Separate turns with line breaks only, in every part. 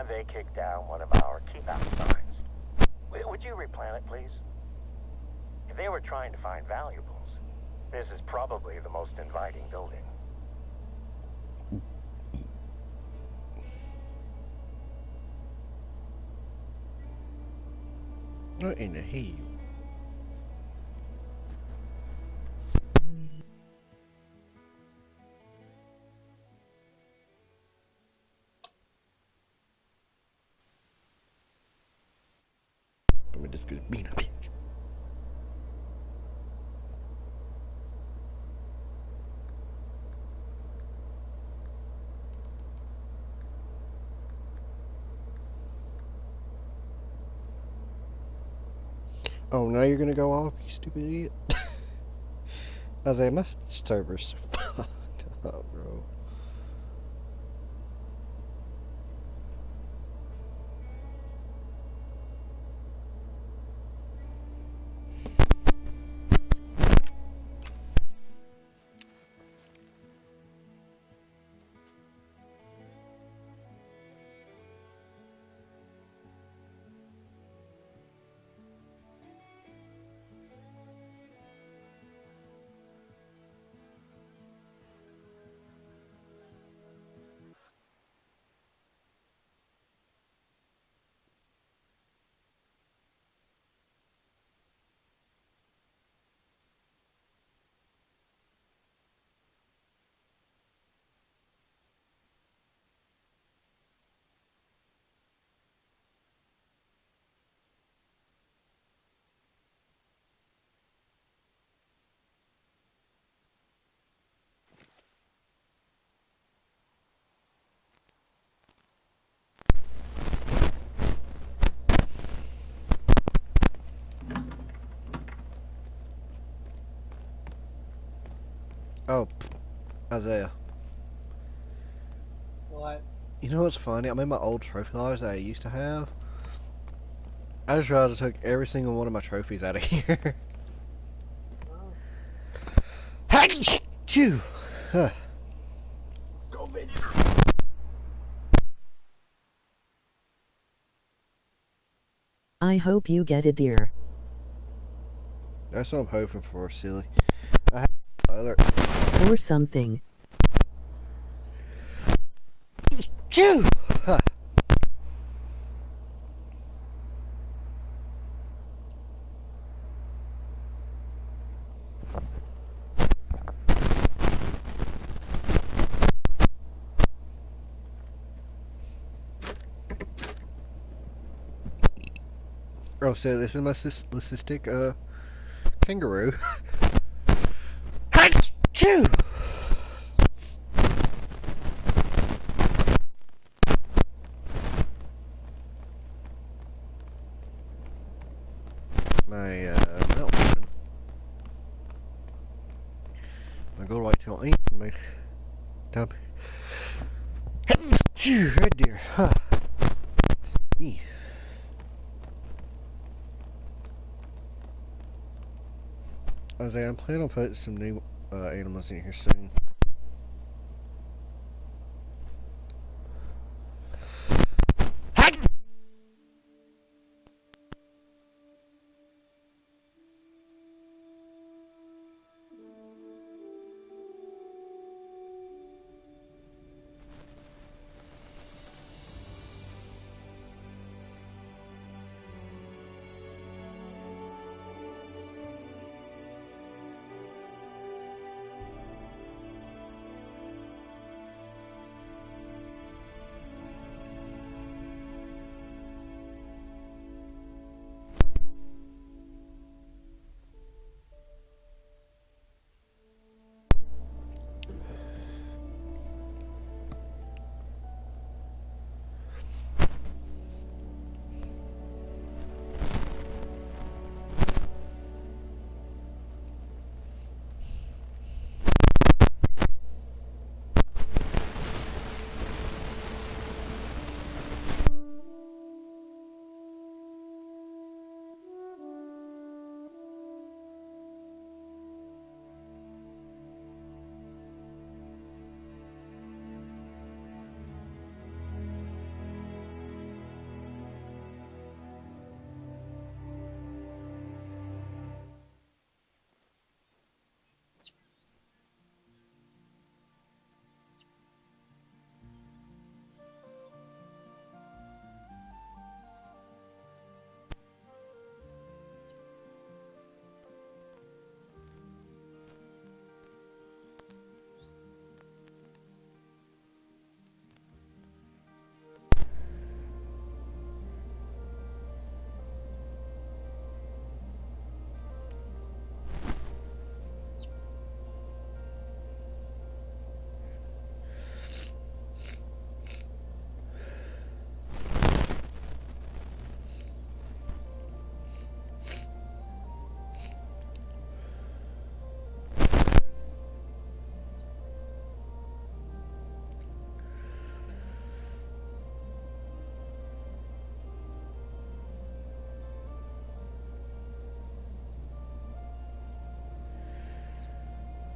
And they kicked down one of our keep out signs. Would you replan it, please? If they were trying to find valuables, this is probably the most inviting building.
What in the hell? Let me just get being a bitch. Oh, now you're gonna go off, you stupid idiot. I was like, my server's fucked up, bro. Oh, Isaiah.
What?
You know what's funny? I'm in my old trophy logs that I used to have. I just realized I took every single one of my trophies out of here.
Oh.
Achoo! Huh.
Go, bitch.
I hope you get a deer.
That's what I'm hoping for, silly. I have other.
Or something.
Chew! Huh. Oh, so this is my cystic kangaroo. Achoo! My mountain. My gold whitetail ain't my dump. Achoo! Red deer. Huh. Excuse me. I was like, I'm planning on putting some new animals in here soon.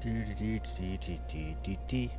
Do-do-do-do-do-do-do-do.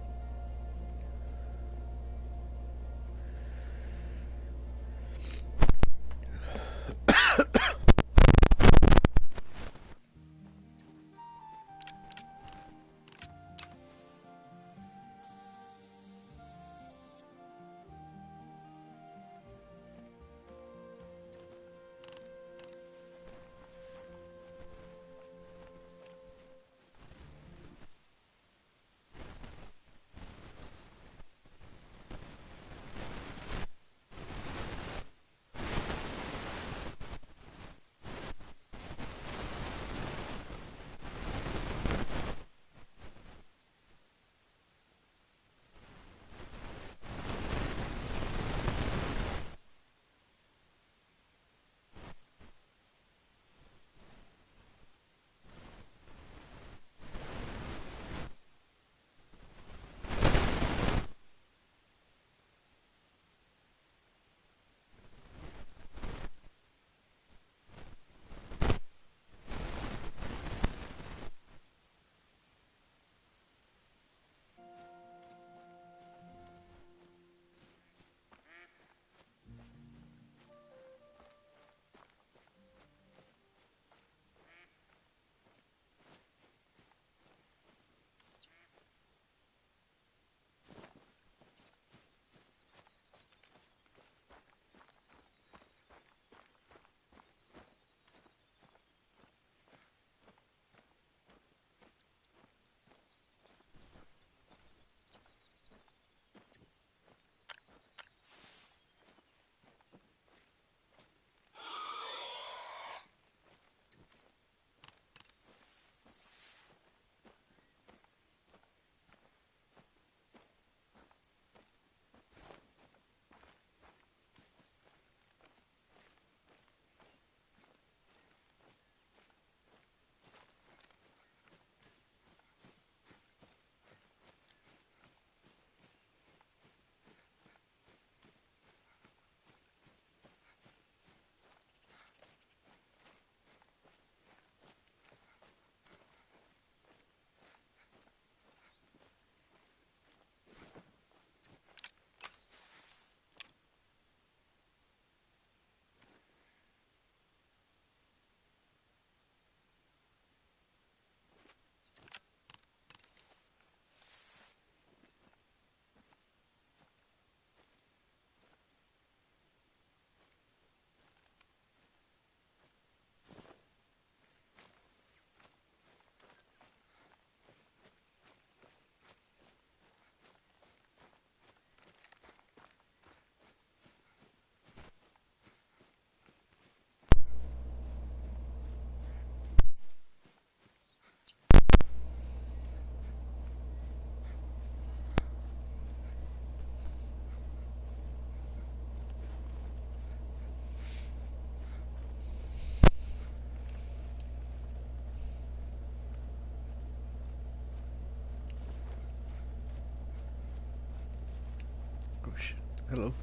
Oh shit. Hello.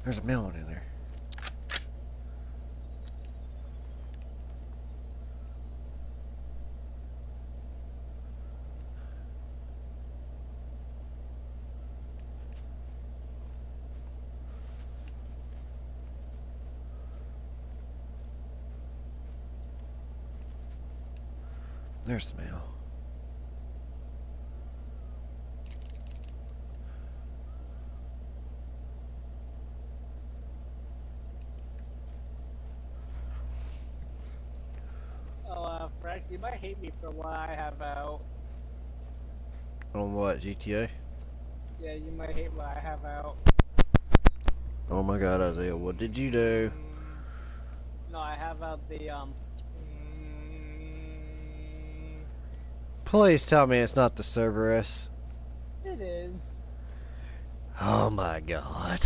There's a melon in there. There's the mail.
Oh, Fresh, you might hate me for what I have out.
On what, GTA?
Yeah, you might hate what I have out.
Oh my god, Isaiah, what did you do?
No, I have out the,
Please tell me it's not the Cerberus.
It is.
Oh my god.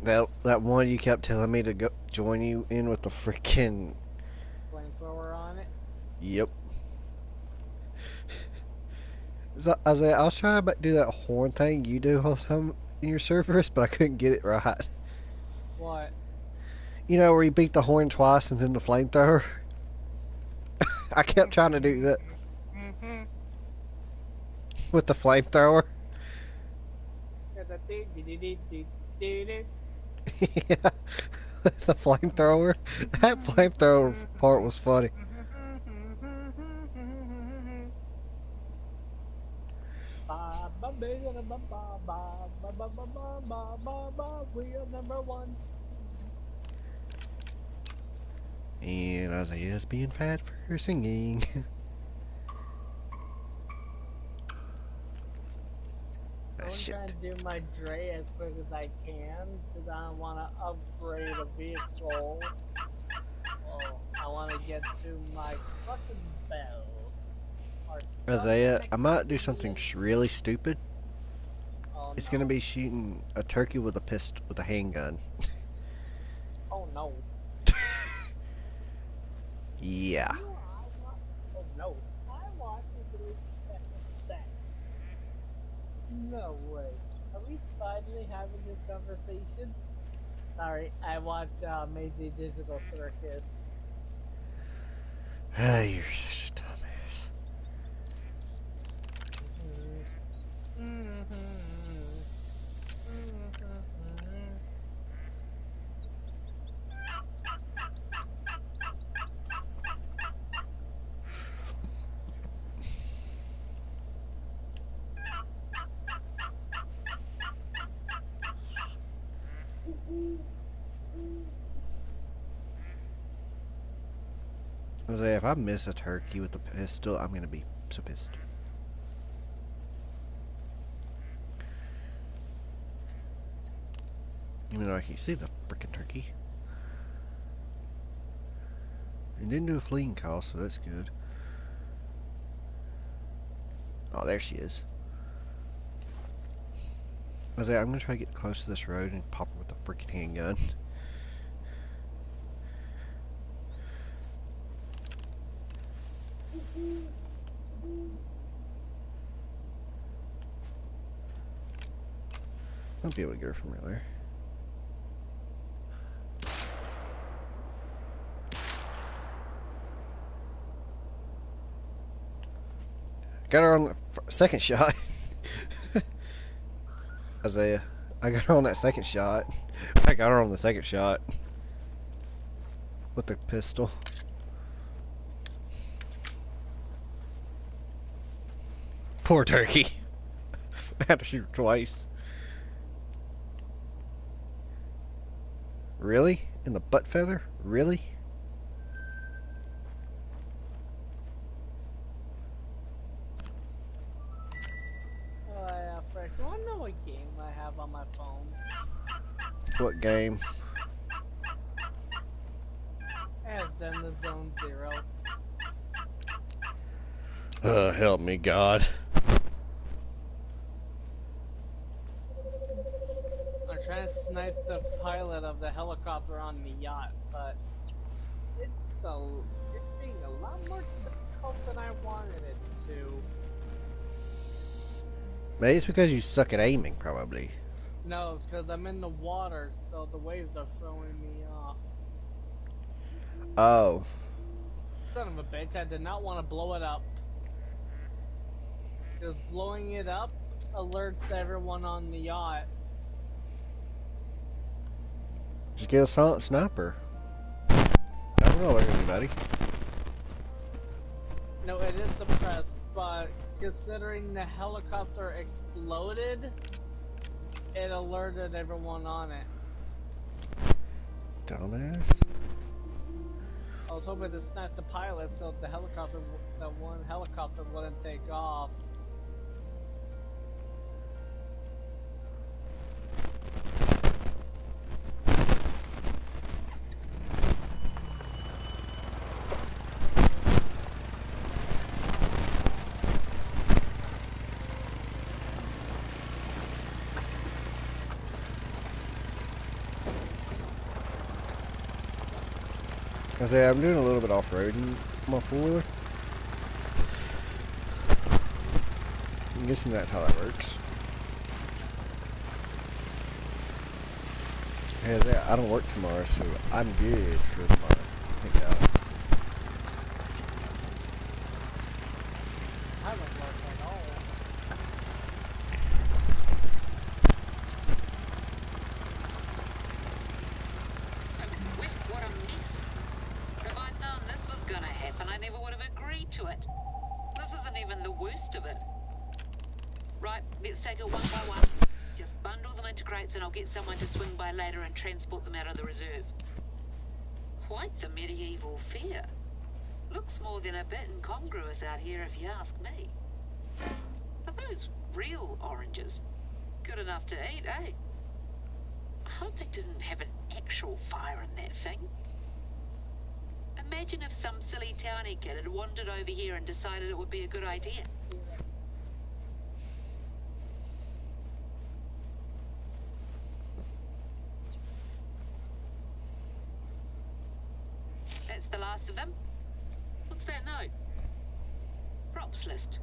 That one you kept telling me to go join you in with the freaking...
Flamethrower on it.
Yep. So, I was trying to do that horn thing you do all the time in your servers, but I couldn't get it right.
What?
You know where you beat the horn twice and then the flamethrower? I kept trying to do that
Mm-hmm.
with the flamethrower. Yeah, the flamethrower. That flamethrower part was funny.
We are number one.
And Isaiah's being fat for singing. Ah,
I'm
shit.
trying to do my Dre as quick as I can because I want to upgrade a vehicle. Oh, I want to get to my fucking bell. Or
Isaiah, I might do
something.
something really stupid.
Oh,
It's
no.
gonna be shooting a turkey with a handgun.
Oh no.
Yeah.
Oh no. I want to do sex. No way. Are we finally having this conversation? Sorry, I watch Maisie Digital Circus.
Ah, you're such a dumbass. Isaiah, if I miss a turkey with a pistol, I'm gonna be so pissed. Even though I can't see the freaking turkey. It didn't do a fleeing call, so that's good. Oh, there she is. Isaiah, I'm gonna try to get close to this road and pop her with the freaking handgun. I'll be able to get her from right there. Got her on the second shot. Isaiah, I got her on that second shot. I got her on the second shot. With the pistol. Poor turkey. I had to shoot her twice. Really? In the butt feather? Really?
Oh yeah, fresh. I wanna know what game I have on my phone.
What game?
I have Zen Zone Zero.
Help me, God.
I'm trying to snipe the pilot of the helicopter on the yacht, but it's being a lot more difficult than I wanted it to.
Maybe it's because you suck at aiming, probably.
No, it's because I'm in the water, so the waves are throwing me off.
Oh.
Son of a bitch, I did not want to blow it up. Because blowing it up alerts everyone on the yacht.
Just get a silent sniper. I don't know anybody.
No, it is suppressed, but considering the helicopter exploded, it alerted everyone on it.
Dumbass.
I was hoping to snipe the pilot so the one helicopter wouldn't take off.
I say I'm doing a little bit off-roading my four-wheeler. I'm guessing that's how that works. Hey, I don't work tomorrow, so I'm good for tomorrow. Thank God.
I don't work at all.
Wait, what a mess. If I'd known this was gonna happen, I never would have agreed to it. This isn't even the worst of it. Right, let's take it one by one. Just bundle them into crates and I'll get someone to swing by later and transport them out of the reserve. Quite the medieval fair. Looks more than a bit incongruous out here if you ask me. Are those real oranges? Good enough to eat, eh? I hope they didn't have an actual fire in that thing. Imagine if some silly townie kid had wandered over here and decided it would be a good idea. That's the last of them. What's that note? Props list.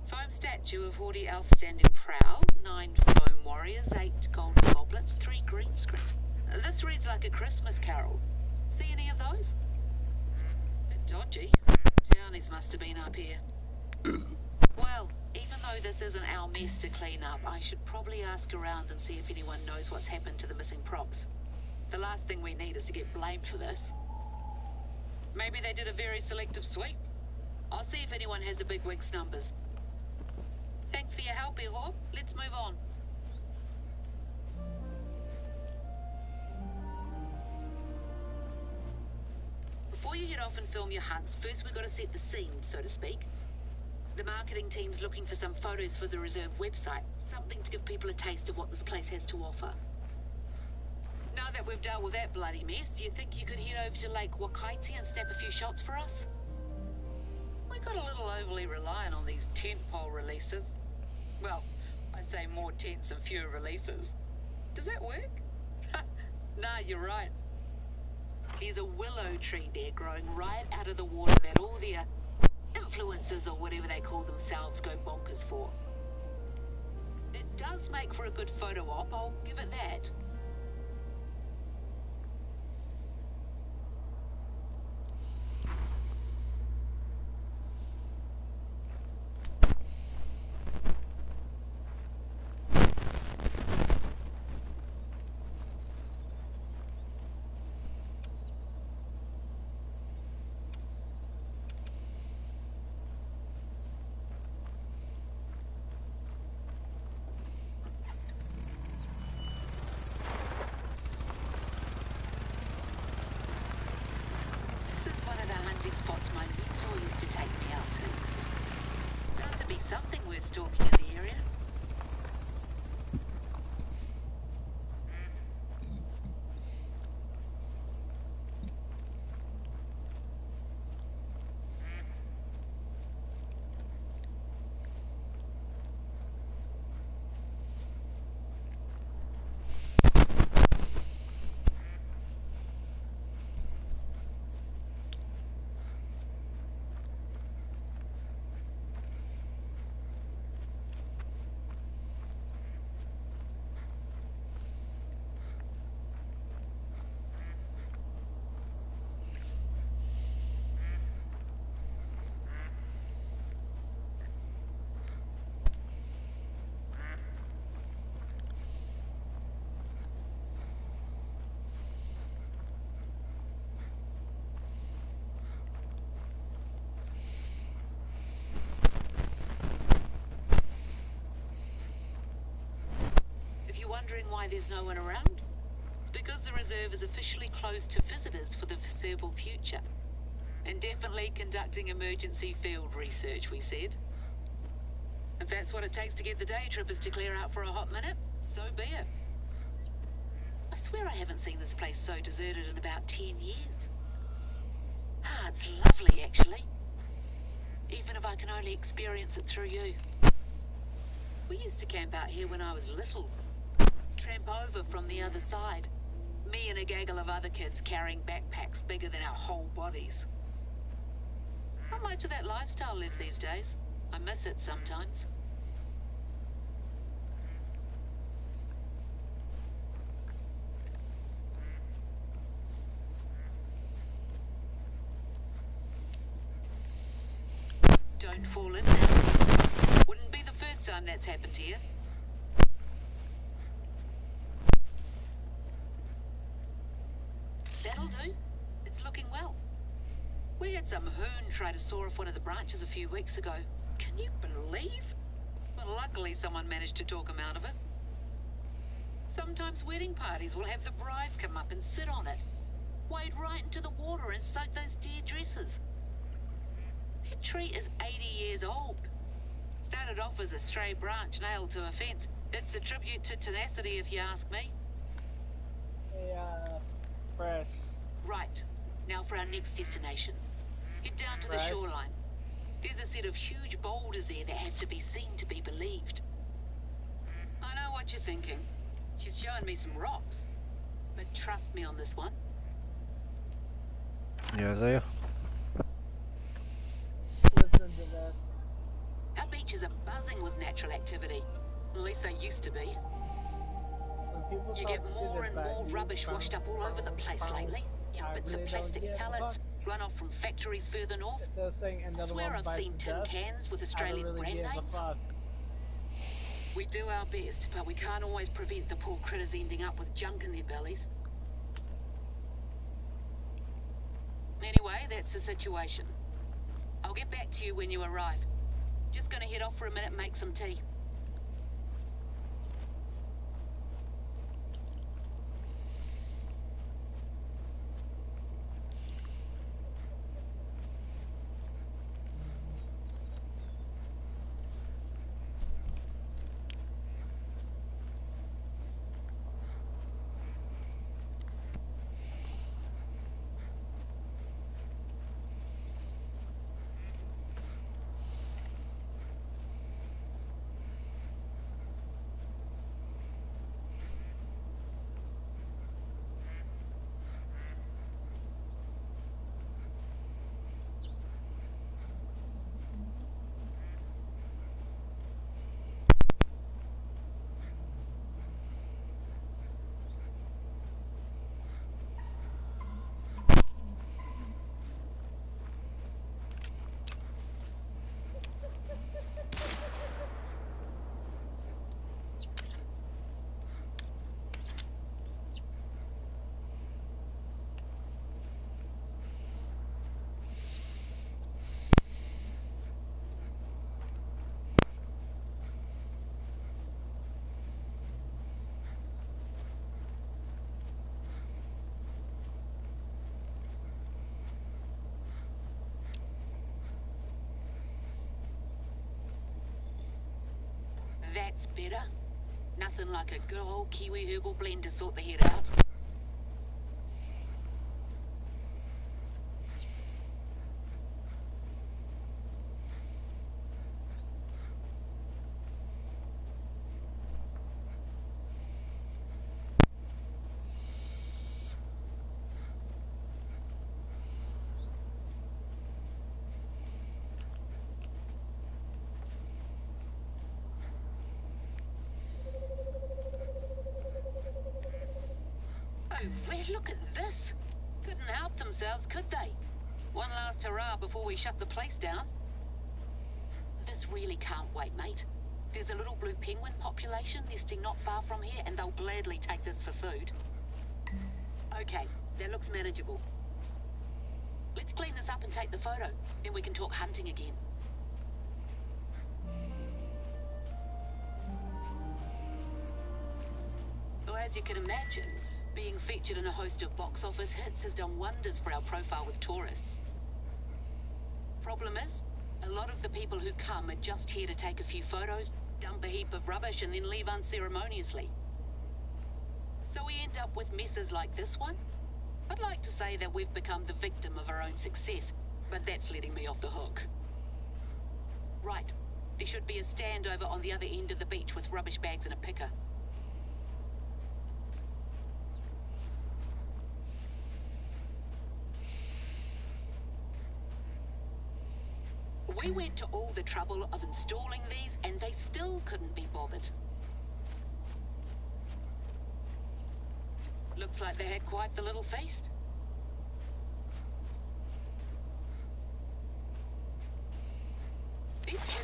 Foam statue of haughty elf standing proud, 9 foam warriors, 8 golden goblets, 3 green screens. This reads like a Christmas carol. See any of those? Bit dodgy. Townies must have been up here. Well, even though this isn't our mess to clean up, I should probably ask around and see if anyone knows what's happened to the missing props. The last thing we need is to get blamed for this. Maybe they did a very selective sweep. I'll see if anyone has a bigwig's numbers. Thanks for your help, Ihor. Let's move on. Before you head off and film your hunts, first we've got to set the scene, so to speak. The marketing team's looking for some photos for the reserve website, something to give people a taste of what this place has to offer. Now that we've dealt with that bloody mess, you think you could head over to Lake Wakaiti and snap a few shots for us? We got a little overly reliant on these tentpole releases. Well, I say more tents and fewer releases. Does that work? Nah, you're right. There's a willow tree there growing right out of the water that all the influencers or whatever they call themselves go bonkers for. It does make for a good photo op, I'll give it that. Spots my mentor used to take me out to. Got to be something worth stalking in the area. If you're wondering why there's no one around, it's because the reserve is officially closed to visitors for the foreseeable future. Indefinitely conducting emergency field research, we said. If that's what it takes to get the day trippers to clear out for a hot minute, so be it. I swear I haven't seen this place so deserted in about 10 years. Ah, it's lovely, actually. Even if I can only experience it through you. We used to camp out here when I was little. Tramp over from the other side. Me and a gaggle of other kids carrying backpacks bigger than our whole bodies. Not much of that lifestyle left these days. I miss it sometimes. Don't fall in there. Wouldn't be the first time that's happened here. That'll do. It's looking well. We had some hoon try to saw off one of the branches a few weeks ago. Can you believe? Well, luckily someone managed to talk him out of it. Sometimes wedding parties will have the brides come up and sit on it. Wade right into the water and soak those dear dresses. That tree is 80 years old. Started off as a stray branch nailed to a fence. It's a tribute to tenacity if you ask me.
Fresh.
Right. Now for our next destination. Head down to the
Fresh.
shoreline. There's a set of huge boulders there that have to be seen to be believed. I know what you're thinking. She's showing me some rocks. But trust me on this one.
Yeah, Isaiah?
Listen to this.
Our beaches are buzzing with natural activity. At least they used to be.
When people
You
talk
get
shit
more and
about
more
you
rubbish
from-
washed up all over the place
from-
lately. You know,
I
bits
really
of
don't
plastic
give a
pellets,
fuck.
runoff from factories further north.
It's so saying
I
another
swear
one
I've
bites
seen
the
tin
dust.
cans with
I don't
Australian
really
brand
give a
names.
fuck.
We do our best, but we can't always prevent the poor critters ending up with junk in their bellies. Anyway, that's the situation. I'll get back to you when you arrive. Just gonna head off for a minute and make some tea. That's better. Nothing like a good old Kiwi herbal blend to sort the head out. Oh, well, look at this. Couldn't help themselves, could they? One last hurrah before we shut the place down. This really can't wait, mate. There's a little blue penguin population nesting not far from here, and they'll gladly take this for food. Okay, that looks manageable. Let's clean this up and take the photo. Then we can talk hunting again. Well, as you can imagine, being featured in a host of box office hits has done wonders for our profile with tourists. Problem is, a lot of the people who come are just here to take a few photos, dump a heap of rubbish, and then leave unceremoniously. So we end up with messes like this one. I'd like to say that we've become the victim of our own success, but that's letting me off the hook. Right, there should be a stand over on the other end of the beach with rubbish bags and a picker. We went to all the trouble of installing these, and they still couldn't be bothered. Looks like they had quite the little feast.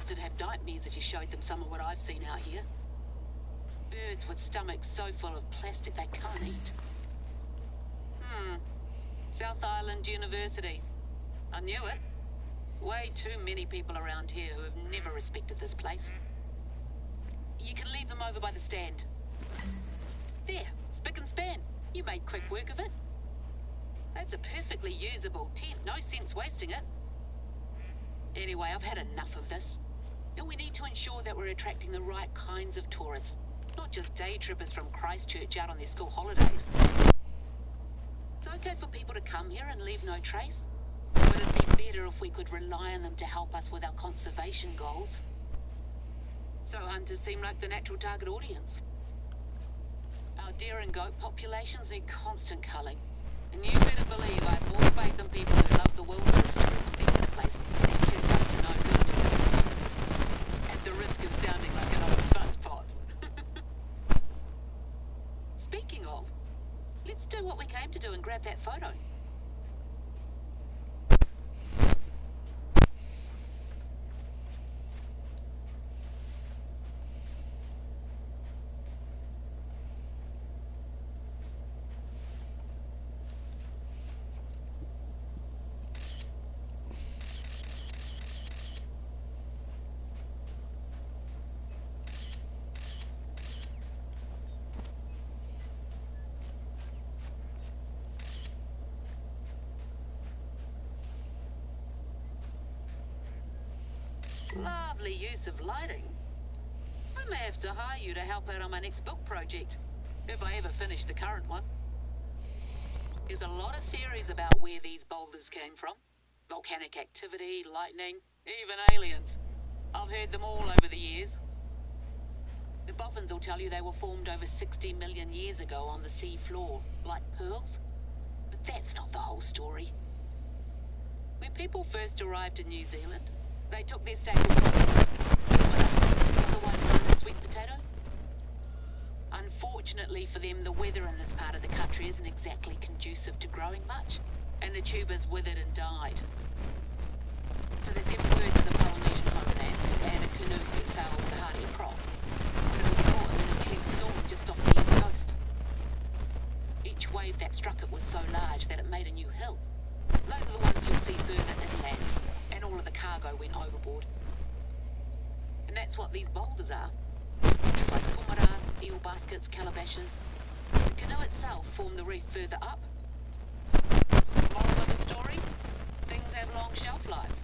kids would have nightmares if you showed them some of what I've seen out here. Birds with stomachs so full of plastic they can't eat. South Island University. I knew it. Way too many people around here who have never respected this place. You can leave them over by the stand. There, spick and span. You made quick work of it. That's a perfectly usable tent. No sense wasting it. Anyway, I've had enough of this. Now we need to ensure that we're attracting the right kinds of tourists, not just day trippers from Christchurch out on their school holidays. It's okay for people to come here and leave no trace, but it'd be better if we could rely on them to help us with our conservation goals. So hunters seem like the natural target audience. Our deer and goat populations need constant culling, and you better believe I have more faith in people who love the wilderness to respect the place than kids up to no good. At the risk of sounding like an old fuzzpot. Speaking of, let's do what we came to do and grab that photo. Lovely use of lighting. I may have to hire you to help out on my next book project, if I ever finish the current one. There's a lot of theories about where these boulders came from. Volcanic activity, lightning, even aliens. I've heard them all over the years. The boffins will tell you they were formed over 60 million years ago on the sea floor, like pearls. But that's not the whole story. When people first arrived in New Zealand, they took their staple crop, otherwise known as sweet potato. Unfortunately for them, the weather in this part of the country isn't exactly conducive to growing much, and the tubers withered and died. So they sent word to the Polynesian homeland that they had a canoe set sail with a hardy crop, but it was caught in an intense storm just off the east coast. Each wave that struck it was so large that it made a new hill. Those are the ones you'll see further inland, and all of the cargo went overboard. And that's what these boulders are. Just like kumara, eel baskets, calabashes. The canoe itself formed the reef further up. Moral of the story? Things have long shelf lives.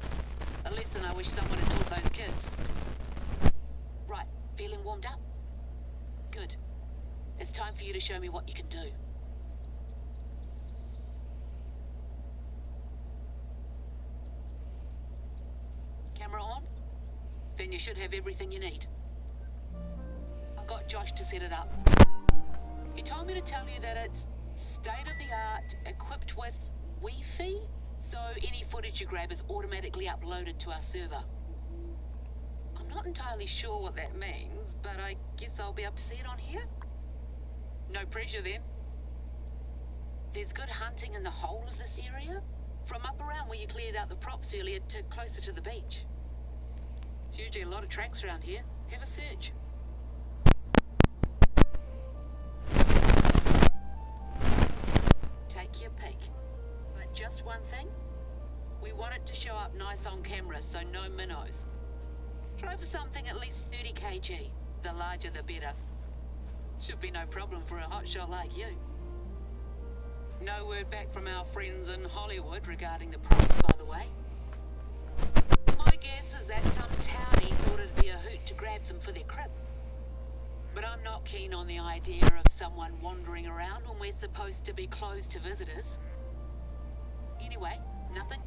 A lesson I wish someone had taught those kids. Right, feeling warmed up? Good. It's time for you to show me what you can do. Camera on? Then you should have everything you need. I got Josh to set it up. He told me to tell you that it's state-of-the-art, equipped with Wi-Fi, so any footage you grab is automatically uploaded to our server. I'm not entirely sure what that means, but I guess I'll be able to see it on here? No pressure then. There's good hunting in the whole of this area, from up around where you cleared out the props earlier to closer to the beach. There's usually a lot of tracks around here. Have a search. Take your pick. But just one thing. We want it to show up nice on camera, so no minnows. Try for something at least 30 kg. The larger the better. Should be no problem for a hotshot like you. No word back from our friends in Hollywood regarding the price, by the way. My guess is that some townie thought it'd be a hoot to grab them for their crib. But I'm not keen on the idea of someone wandering around when we're supposed to be closed to visitors. Anyway, nothing?